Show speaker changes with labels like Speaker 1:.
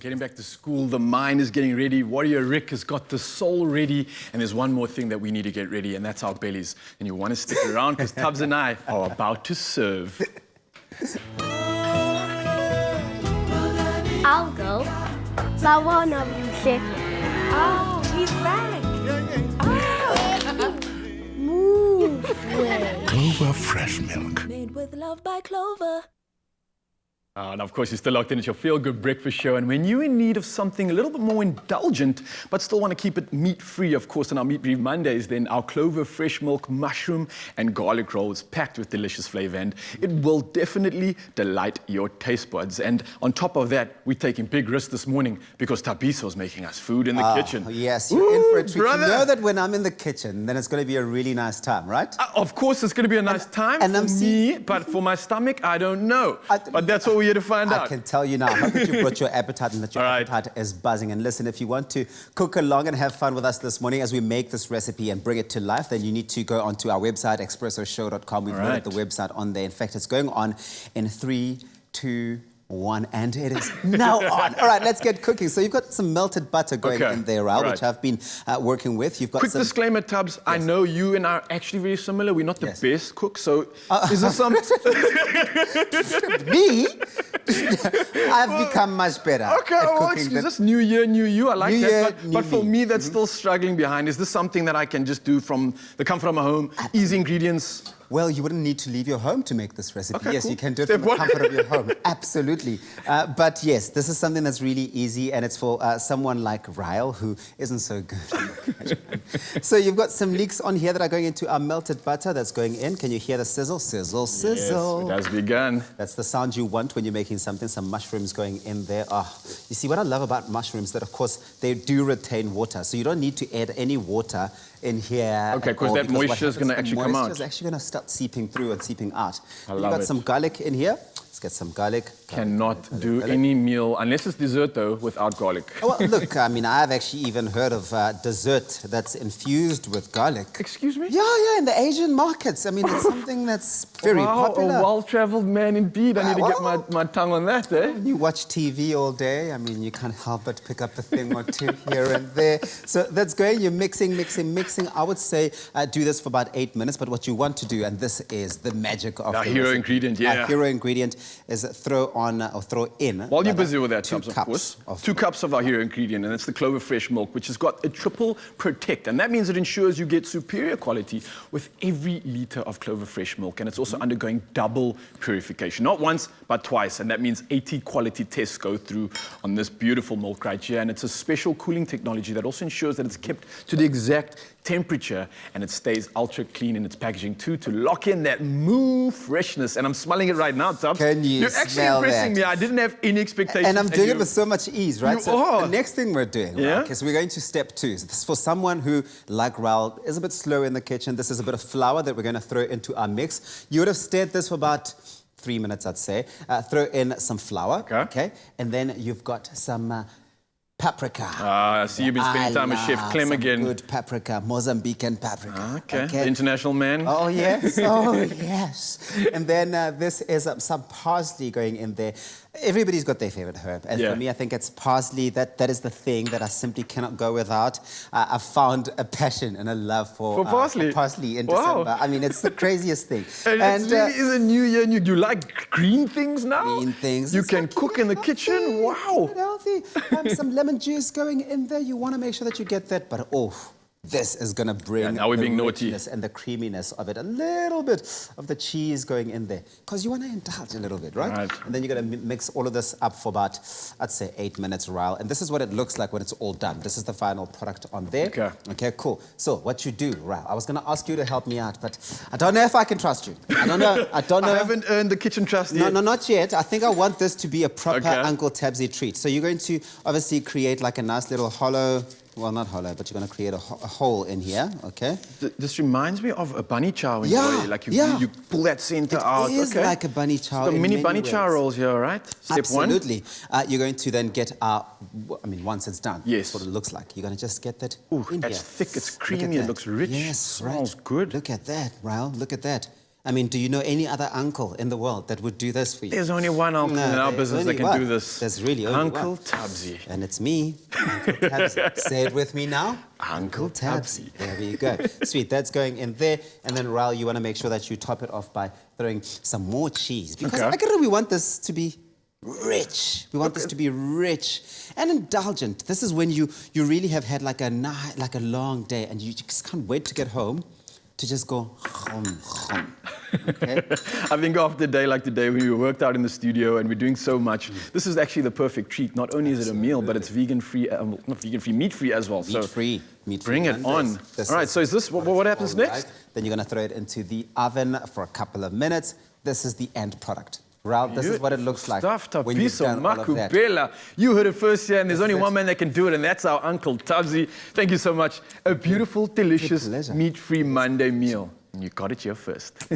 Speaker 1: Getting back to school, the mind is getting ready. Warrior Rick has got the soul ready. And there's one more thing that we need to get ready, and that's our bellies. And you want to stick around because Tubbs and I are about to serve.
Speaker 2: I'll go. But one of you said,
Speaker 3: Oh, he's back. Oh.
Speaker 2: move way.
Speaker 4: Clover Fresh milk.
Speaker 3: Made with love by Clover.
Speaker 1: And of course, you're still locked in at your feel-good breakfast show. And when you're in need of something a little bit more indulgent, but still want to keep it meat-free, of course, on our Meat Free Mondays, then our Clover Fresh milk mushroom and garlic roll is packed with delicious flavor. And it will definitely delight your taste buds. And on top of that, we're taking big risks this morning because Tabiso's making us food in the kitchen.
Speaker 5: Yes, you're in for a treat.
Speaker 1: Brother.
Speaker 5: You know that when I'm in the kitchen, then it's going to be a really nice time, right?
Speaker 1: Of course, it's going to be a nice time
Speaker 5: and
Speaker 1: for
Speaker 5: I'm
Speaker 1: me, but for my stomach, I don't know. But that's what we're here to find out.
Speaker 5: I can tell you now. I hope that you brought your appetite and that your appetite is buzzing. And listen, if you want to cook along and have fun with us this morning as we make this recipe and bring it to life, then you need to go onto our website, expressoshow.com. We've loaded the website on there. In fact, it's going on in 3, 2, 1, and it is now on. All right, let's get cooking. So you've got some melted butter going in there, Raul, which I've been working with. You've got
Speaker 1: Quick disclaimer, Tubbs. Yes. I know you and I are actually very similar. We're not the best cooks, so is this something?
Speaker 5: Me? I've become much better.
Speaker 1: Okay, well, excuse us. New year, new you. I like that. But for me, that's still struggling behind. Is this something that I can just do from the comfort of my home? Easy ingredients?
Speaker 5: Well, you wouldn't need to leave your home to make this recipe. Yes, you can do it from the comfort of your home. Absolutely. But yes, this is something that's really easy, and it's for someone like Ryle, who isn't so good. So you've got some leeks on here that are going into our melted butter that's going in. Can you hear the sizzle? Sizzle, sizzle.
Speaker 1: Yes, it has begun.
Speaker 5: That's the sound you want when you're making something. Some mushrooms going in there. Oh, you see, what I love about mushrooms, that of course, they do retain water. So you don't need to add any water in here.
Speaker 1: Okay, because that moisture is going to actually come out.
Speaker 5: Moisture is actually going to start seeping through and seeping out.
Speaker 1: I love it.
Speaker 5: You've got some garlic in here. Let's get some garlic.
Speaker 1: Cannot do any meal, unless it's dessert though, without garlic.
Speaker 5: Well, look, I mean, I've actually even heard of dessert that's infused with garlic.
Speaker 1: Excuse me?
Speaker 5: Yeah, in the Asian markets. I mean, it's something that's very popular.
Speaker 1: A well-traveled man indeed. I need to get my tongue on that, eh?
Speaker 5: You watch TV all day. I mean, you can't help but pick up a thing or two here and there. So that's great. You're mixing. I would say do this for about 8 minutes. But what you want to do, and this is the magic of
Speaker 1: our hero ingredient,
Speaker 5: Our hero ingredient is throw in.
Speaker 1: While you're busy with that, Tubbs, of course, 2
Speaker 5: cups
Speaker 1: cups of our hero ingredient, and it's the Clover Fresh milk, which has got a triple protect. And that means it ensures you get superior quality with every liter of Clover Fresh milk. And it's also undergoing double purification, not once, but twice. And that means 80 quality tests go through on this beautiful milk right here. And it's a special cooling technology that also ensures that it's kept to the exact temperature, and it stays ultra clean in its packaging too, to lock in that moo freshness. And I'm smelling it right now, Tubbs.
Speaker 5: Can you
Speaker 1: You're actually impressing me. I didn't have any expectations.
Speaker 5: And I'm doing it with so much ease, right?
Speaker 1: So
Speaker 5: the next thing we're doing, okay, so we're going to step 2. So this is for someone who, like Raul, is a bit slow in the kitchen. This is a bit of flour that we're going to throw into our mix. You would have stirred this for about 3 minutes, I'd say. Throw in some flour, okay? And then you've got some paprika.
Speaker 1: I see you've been spending time with Chef Clem again.
Speaker 5: Good paprika, Mozambican paprika.
Speaker 1: Okay. International man.
Speaker 5: Oh, yes. Oh, yes. And then this is some parsley going in there. Everybody's got their favorite herb. And for me, I think it's parsley. That is the thing that I simply cannot go without. I've found a passion and a love for parsley in December. I mean, it's the craziest thing.
Speaker 1: And it really is a new year. You like green things now?
Speaker 5: Green things.
Speaker 1: You can cook in the kitchen. Wow.
Speaker 5: Healthy. Some lemon juice going in there. You want to make sure that you get that. But this is going to bring
Speaker 1: now we're being naughty.
Speaker 5: And the creaminess of it. A little bit of the cheese going in there. Because you want to indulge a little bit, right? And then you're going to mix all of this up for about, I'd say, 8 minutes, Raul. And this is what it looks like when it's all done. This is the final product on there. Okay, cool. So what you do, Raul, I was going to ask you to help me out, but I don't know if I can trust you. I don't know.
Speaker 1: I haven't earned the kitchen trust yet.
Speaker 5: No, not yet. I think I want this to be a proper Uncle Tabsy treat. So you're going to obviously create like a nice little hollow. Well, not hollow, but you're going to create a hole in here, okay?
Speaker 1: This reminds me of a bunny chow in a way. Like you pull that center out.
Speaker 5: It is like a bunny chow.
Speaker 1: So mini bunny chow rolls here, right? Step 1.
Speaker 5: Absolutely. You're going to then get once it's done, that's what it looks like. You're going to just get that in here.
Speaker 1: It's thick, it's creamy, it looks rich.
Speaker 5: Yes,
Speaker 1: smells good.
Speaker 5: Look at that, Raul, look at that. I mean, do you know any other uncle in the world that would do this for you?
Speaker 1: There's only one uncle in our business that can do this.
Speaker 5: There's really only
Speaker 1: Uncle
Speaker 5: one.
Speaker 1: Tabsy.
Speaker 5: And it's me, Uncle Tabsy. Say it with me now.
Speaker 1: Uncle Tabsy.
Speaker 5: There we go. Sweet, that's going in there. And then, Raul, you want to make sure that you top it off by throwing some more cheese. Because we want this to be rich. We want this to be rich and indulgent. This is when you really have had like a long day and you just can't wait to get home to just go home. Okay?
Speaker 1: I think after a day like today, when we worked out in the studio and we're doing so much, this is actually the perfect treat. Not only is it a meal, but it's vegan-free, not vegan-free, meat-free as well.
Speaker 5: Meat-free.
Speaker 1: Bring it on. All right, so is this, what happens next?
Speaker 5: Then you're going to throw it into the oven for a couple of minutes. This is the end product. Raul, this is what it looks like when you've done all of that.
Speaker 1: You heard it first here, and there's only one man that can do it, and that's our Uncle Tabsy. Thank you so much. A beautiful, delicious, meat-free Monday meal. And you got it here first.